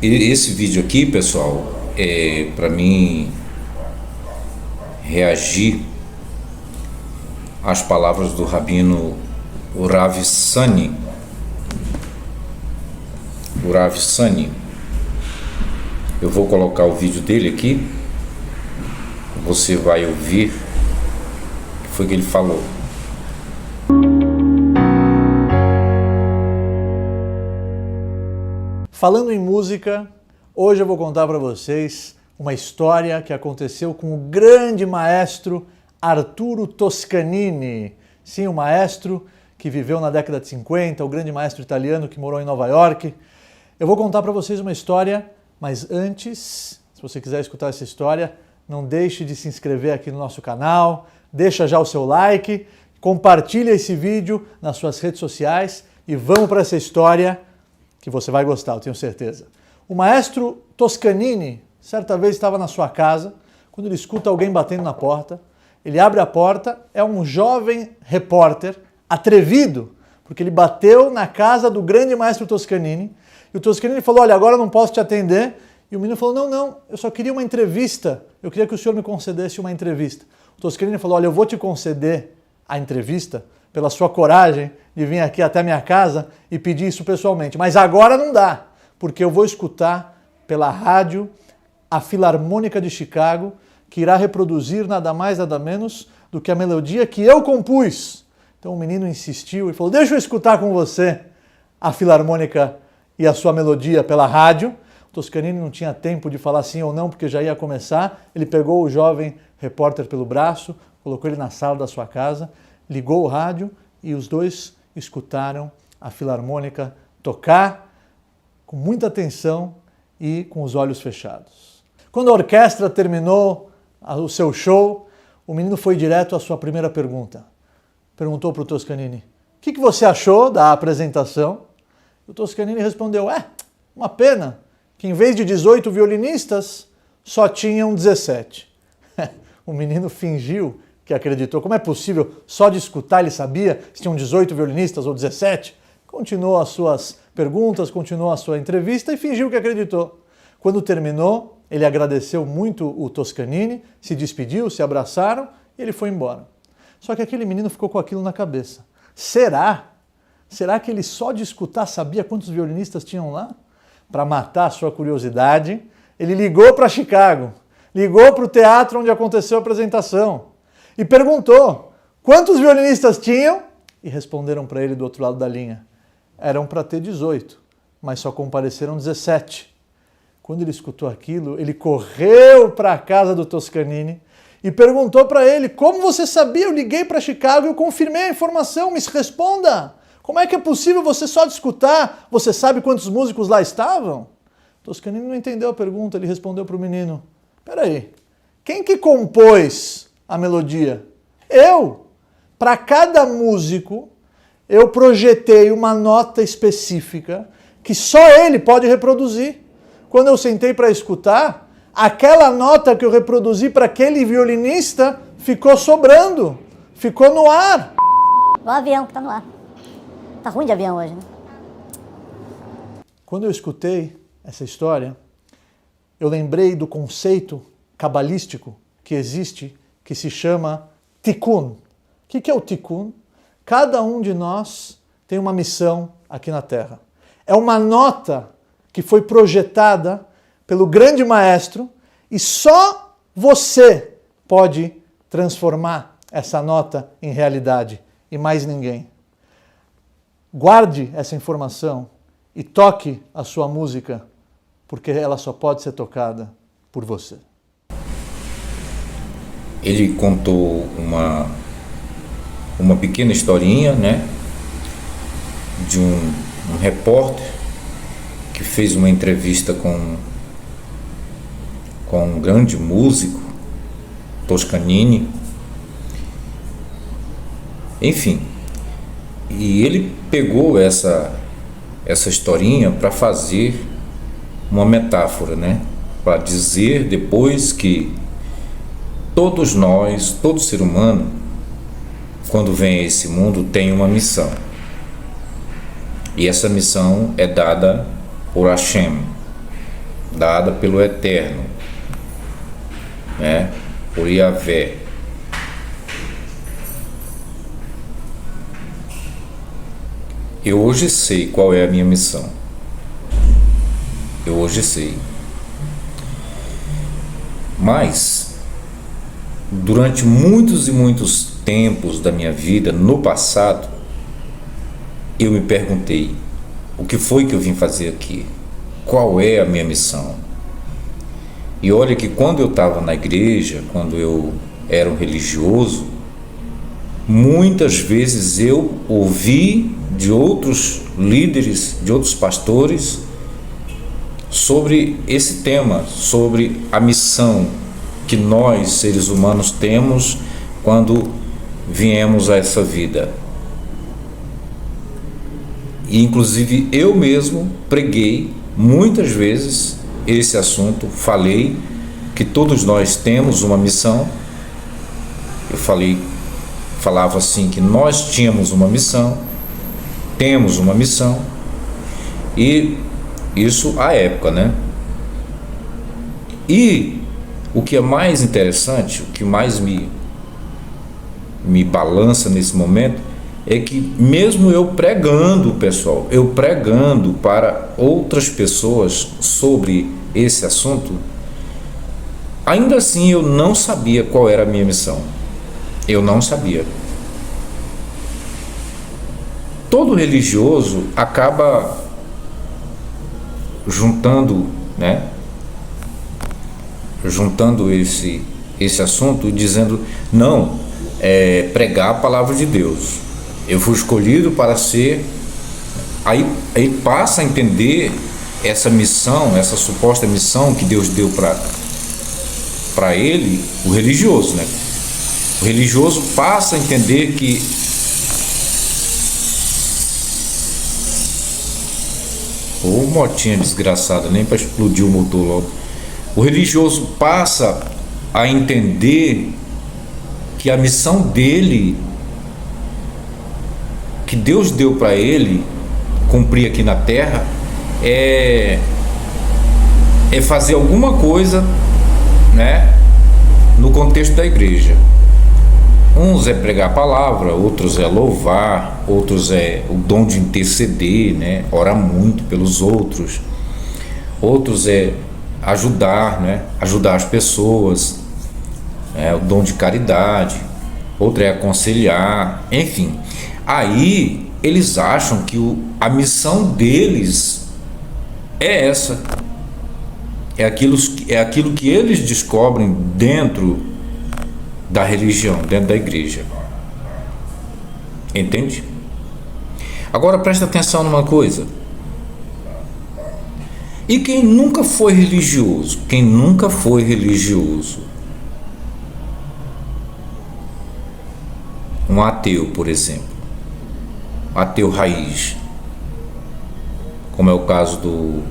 Esse vídeo aqui, pessoal, é para mim reagir às palavras do Rabino Urav Sani. Eu vou colocar o vídeo dele aqui, você vai ouvir o que foi que ele falou. Falando em música, hoje eu vou contar para vocês uma história que aconteceu com o grande maestro Arturo Toscanini. Sim, o maestro que viveu na década de 50, o grande maestro italiano que morou em Nova York. Eu vou contar para vocês uma história, mas antes, se você quiser escutar essa história, não deixe de se inscrever aqui no nosso canal, deixa já o seu like, compartilha esse vídeo nas suas redes sociais e vamos para essa história que você vai gostar, eu tenho certeza. O maestro Toscanini, certa vez estava na sua casa, quando ele escuta alguém batendo na porta, ele abre a porta, é um jovem repórter, atrevido, porque ele bateu na casa do grande maestro Toscanini, e o Toscanini falou, olha, agora eu não posso te atender, e o menino falou, não, eu só queria uma entrevista, eu queria que o senhor me concedesse uma entrevista. O Toscanini falou, olha, eu vou te conceder a entrevista, pela sua coragem de vir aqui até a minha casa e pedir isso pessoalmente. Mas agora não dá, porque eu vou escutar pela rádio a Filarmônica de Chicago, que irá reproduzir nada mais, nada menos do que a melodia que eu compus. Então o menino insistiu e falou, deixa eu escutar com você a Filarmônica e a sua melodia pela rádio. O Toscanini não tinha tempo de falar sim ou não, porque já ia começar. Ele pegou o jovem repórter pelo braço, colocou ele na sala da sua casa, ligou o rádio e os dois escutaram a Filarmônica tocar com muita atenção e com os olhos fechados. Quando a orquestra terminou o seu show, o menino foi direto à sua primeira pergunta. Perguntou para o Toscanini, o que você achou da apresentação? O Toscanini respondeu, uma pena que em vez de 18 violinistas, só tinham 17. O menino fingiu que acreditou. Como é possível? Só de escutar ele sabia se tinham 18 violinistas ou 17? Continuou as suas perguntas, continuou a sua entrevista e fingiu que acreditou. Quando terminou, ele agradeceu muito o Toscanini, se despediu, se abraçaram e ele foi embora. Só que aquele menino ficou com aquilo na cabeça. Será que ele só de escutar sabia quantos violinistas tinham lá? Para matar a sua curiosidade, ele ligou para Chicago, ligou para o teatro onde aconteceu a apresentação e perguntou quantos violinistas tinham e responderam para ele do outro lado da linha. Eram para ter 18, mas só compareceram 17. Quando ele escutou aquilo, ele correu para a casa do Toscanini e perguntou para ele, como você sabia? Eu liguei para Chicago e eu confirmei a informação, me responda! Como é que é possível você só de escutar? Você sabe quantos músicos lá estavam? Toscanini não entendeu a pergunta, ele respondeu para o menino, peraí, quem que compôs a melodia? Eu! Para cada músico, eu projetei uma nota específica que só ele pode reproduzir. Quando eu sentei para escutar, aquela nota que eu reproduzi para aquele violinista ficou sobrando, ficou no ar. O avião que está no ar. Tá ruim de avião hoje, né? Quando eu escutei essa história, eu lembrei do conceito cabalístico que existe, que se chama Tikkun. O que é o Tikkun? Cada um de nós tem uma missão aqui na Terra. É uma nota que foi projetada pelo grande maestro e só você pode transformar essa nota em realidade e mais ninguém. Guarde essa informação e toque a sua música, porque ela só pode ser tocada por você. Ele contou uma pequena historinha, né, de um repórter que fez uma entrevista com um grande músico, Toscanini. Enfim, e ele pegou essa historinha para fazer uma metáfora, né, para dizer depois que todos nós, todo ser humano, quando vem a esse mundo, tem uma missão. E essa missão é dada por Hashem, dada pelo Eterno, né? Por Yahvé. Eu hoje sei qual é a minha missão. Eu hoje sei. Mas, durante muitos e muitos tempos da minha vida, no passado, eu me perguntei: o que foi que eu vim fazer aqui? Qual é a minha missão? E olha que quando eu estava na igreja, quando eu era um religioso, muitas vezes eu ouvi de outros líderes, de outros pastores, sobre esse tema, sobre a missão que nós, seres humanos, temos quando viemos a essa vida. E inclusive eu mesmo preguei muitas vezes esse assunto, falei que todos nós temos uma missão. Eu falava assim que nós tínhamos uma missão, temos uma missão, e isso à época, né? E o que é mais interessante, o que mais me balança nesse momento, é que mesmo eu pregando, pessoal, eu pregando para outras pessoas sobre esse assunto, ainda assim eu não sabia qual era a minha missão. Eu não sabia. Todo religioso acaba juntando, né? Juntando esse assunto e dizendo: não, pregar a palavra de Deus. Eu fui escolhido para ser. Aí passa a entender essa missão, essa suposta missão que Deus deu para ele, o religioso, né? O religioso passa a entender que motinha desgraçada, nem para explodir o motor logo. O religioso passa a entender que a missão dele, que Deus deu para ele cumprir aqui na terra, é fazer alguma coisa, né, no contexto da igreja. Uns é pregar a palavra, outros é louvar, outros é o dom de interceder, né, orar muito pelos outros. Outros é ajudar, né, ajudar as pessoas, o dom de caridade. Outro é aconselhar, enfim. Aí eles acham que a missão deles é essa. É aquilo que eles descobrem dentro da religião, dentro da igreja. Entende? Agora presta atenção numa coisa. E quem nunca foi religioso? Quem nunca foi religioso? Um ateu, por exemplo. Um ateu raiz. Como é o caso do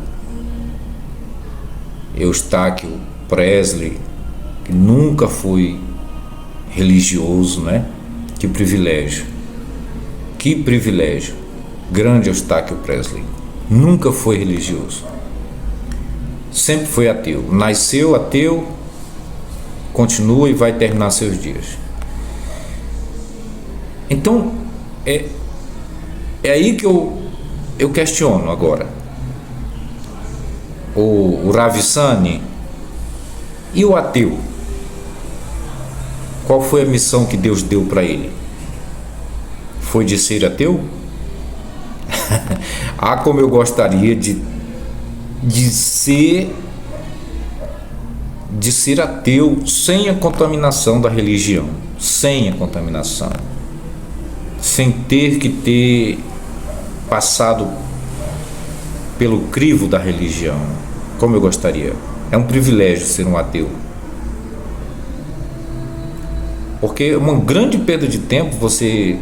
Eustáquio Presley, que nunca foi religioso, né? Que privilégio. Que privilégio. Grande Eustáquio Presley. Nunca foi religioso. Sempre foi ateu. Nasceu ateu, continua e vai terminar seus dias. Então, é aí que eu questiono agora. O Rav Sani e o ateu. Qual foi a missão que Deus deu para ele? Foi de ser ateu? Como eu gostaria de ser ateu sem a contaminação da religião, sem a contaminação, sem ter que ter passado pelo crivo da religião. Como eu gostaria. É um privilégio ser um ateu. Porque é uma grande perda de tempo você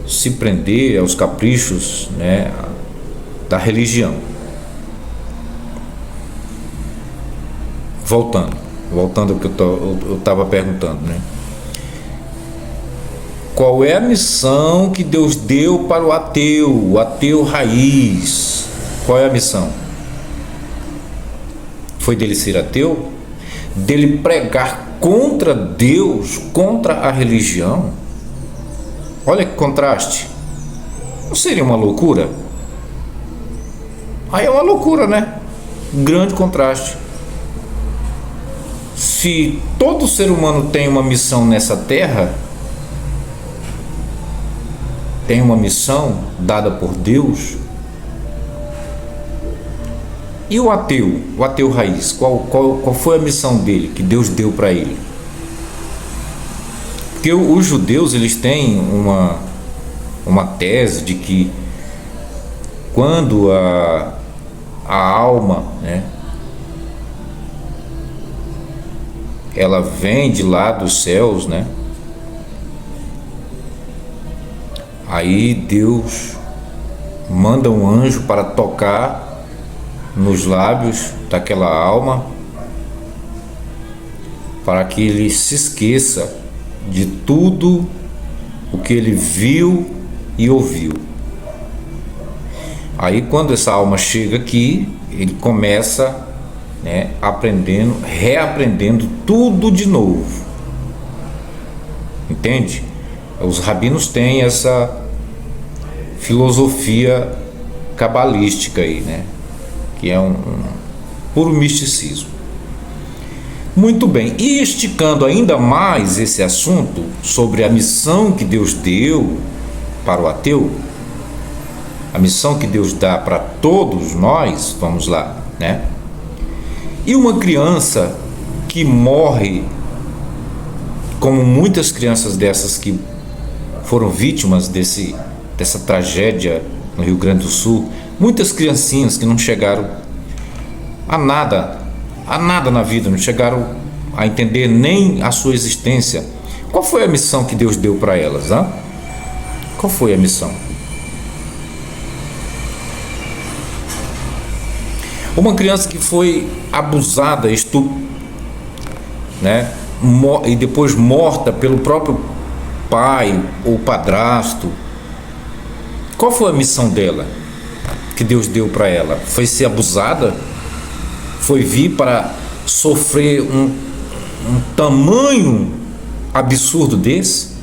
se prender aos caprichos, né, da religião. Voltando ao que eu estava perguntando, né? Qual é a missão que Deus deu para o ateu raiz? Qual é a missão? Foi dele ser ateu? Dele pregar contra Deus, contra a religião? Olha que contraste. Não seria uma loucura? Aí é uma loucura, né? Grande contraste. Se todo ser humano tem uma missão nessa terra, tem uma missão dada por Deus, e o ateu raiz, qual foi a missão dele, que Deus deu para ele? Porque os judeus, eles têm uma tese de que quando a alma, né, ela vem de lá dos céus, né, aí Deus manda um anjo para tocar nos lábios daquela alma, para que ele se esqueça de tudo o que ele viu e ouviu. Aí quando essa alma chega aqui, ele começa, né, reaprendendo tudo de novo. Entende? Os rabinos têm essa filosofia cabalística aí, né? Que é um puro misticismo. Muito bem, e esticando ainda mais esse assunto sobre a missão que Deus deu para o ateu, a missão que Deus dá para todos nós, vamos lá, né? E uma criança que morre, como muitas crianças dessas que foram vítimas dessa tragédia no Rio Grande do Sul, muitas criancinhas que não chegaram a nada na vida, não chegaram a entender nem a sua existência. Qual foi a missão que Deus deu para elas? Hein? Qual foi a missão? Uma criança que foi abusada, né, e depois morta pelo próprio pai ou padrasto. Qual foi a missão dela que Deus deu para ela? Foi ser abusada? Foi vir para sofrer um tamanho absurdo desse?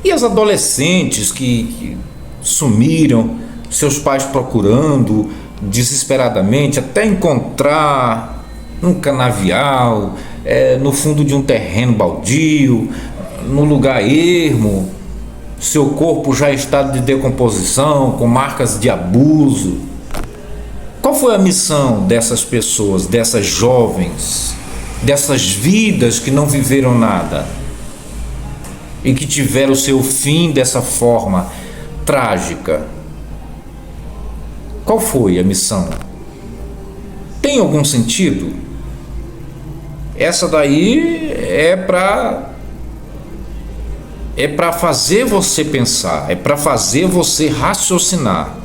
E as adolescentes que sumiram, seus pais procurando desesperadamente até encontrar um canavial, no fundo de um terreno baldio, no lugar ermo, seu corpo já em estado de decomposição, com marcas de abuso. Qual foi a missão dessas pessoas, dessas jovens, dessas vidas que não viveram nada e que tiveram seu fim dessa forma trágica? Qual foi a missão? Tem algum sentido? Essa daí é para fazer você pensar, é para fazer você raciocinar.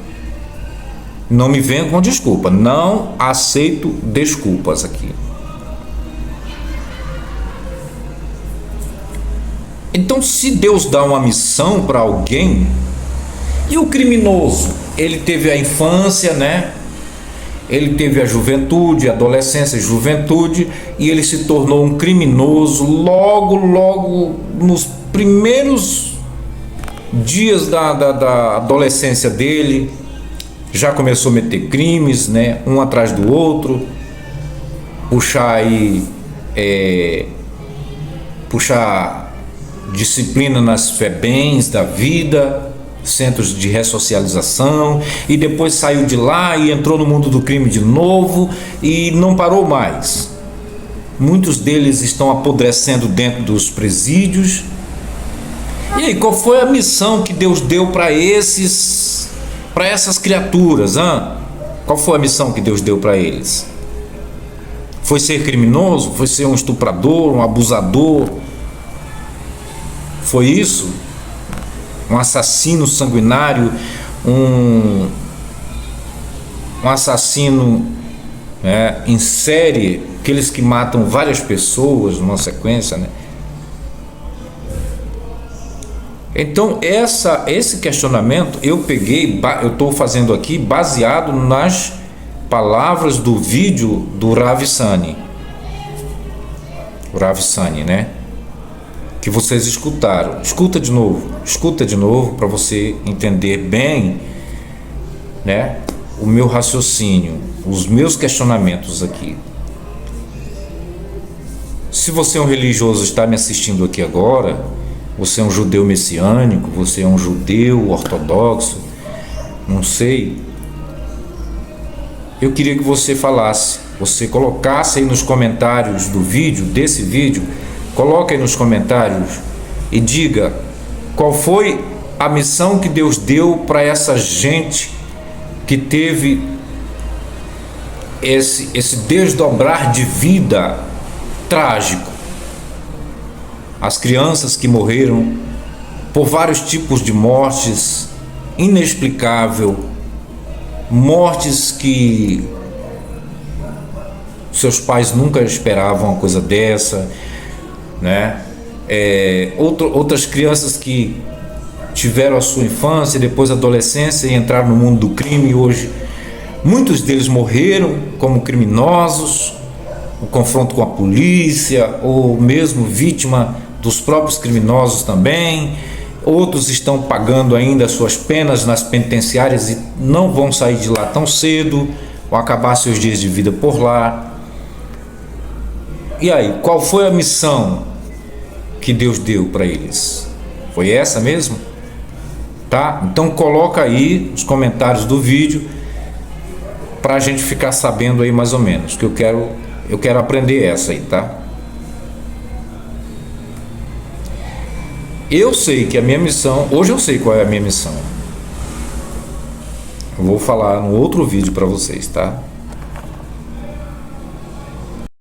Não me venha com desculpa, não aceito desculpas aqui. Então, se Deus dá uma missão para alguém, e o criminoso? Ele teve a infância, né? Ele teve a juventude, a adolescência e juventude, e ele se tornou um criminoso logo nos primeiros dias da adolescência dele. Já começou a meter crimes, né? Um atrás do outro, puxar disciplina nas FEBEMs da vida, centros de ressocialização, e depois saiu de lá e entrou no mundo do crime de novo e não parou mais. Muitos deles estão apodrecendo dentro dos presídios. E aí, qual foi a missão que Deus deu para essas criaturas? Hein? Qual foi a missão que Deus deu para eles? Foi ser criminoso? Foi ser um estuprador, um abusador? Foi isso? Um assassino sanguinário, um assassino, né, em série, aqueles que matam várias pessoas numa sequência, né? Então esse questionamento eu estou fazendo aqui baseado nas palavras do vídeo do Rav Sani, né? Que vocês escutaram. Escuta de novo para você entender bem, né? O meu raciocínio, os meus questionamentos aqui. Se você é um religioso, está me assistindo aqui agora, você é um judeu messiânico, você é um judeu ortodoxo, não sei. Eu queria que você falasse, você colocasse aí nos comentários do vídeo, desse vídeo, coloque aí nos comentários e diga qual foi a missão que Deus deu para essa gente que teve esse desdobrar de vida trágico. As crianças que morreram por vários tipos de mortes, inexplicável, mortes que seus pais nunca esperavam uma coisa dessa, né? Outras crianças que tiveram a sua infância e depois a adolescência e entraram no mundo do crime, e hoje muitos deles morreram como criminosos, o confronto com a polícia, ou mesmo vítima dos próprios criminosos também. Outros estão pagando ainda suas penas nas penitenciárias e não vão sair de lá tão cedo, vão acabar seus dias de vida por lá. E aí, qual foi a missão que Deus deu para eles? Foi essa mesmo? Tá? Então coloca aí nos comentários do vídeo para a gente ficar sabendo aí mais ou menos, que eu quero aprender essa aí, tá? Eu sei que a minha missão, hoje eu sei qual é a minha missão. Eu vou falar no outro vídeo para vocês, tá?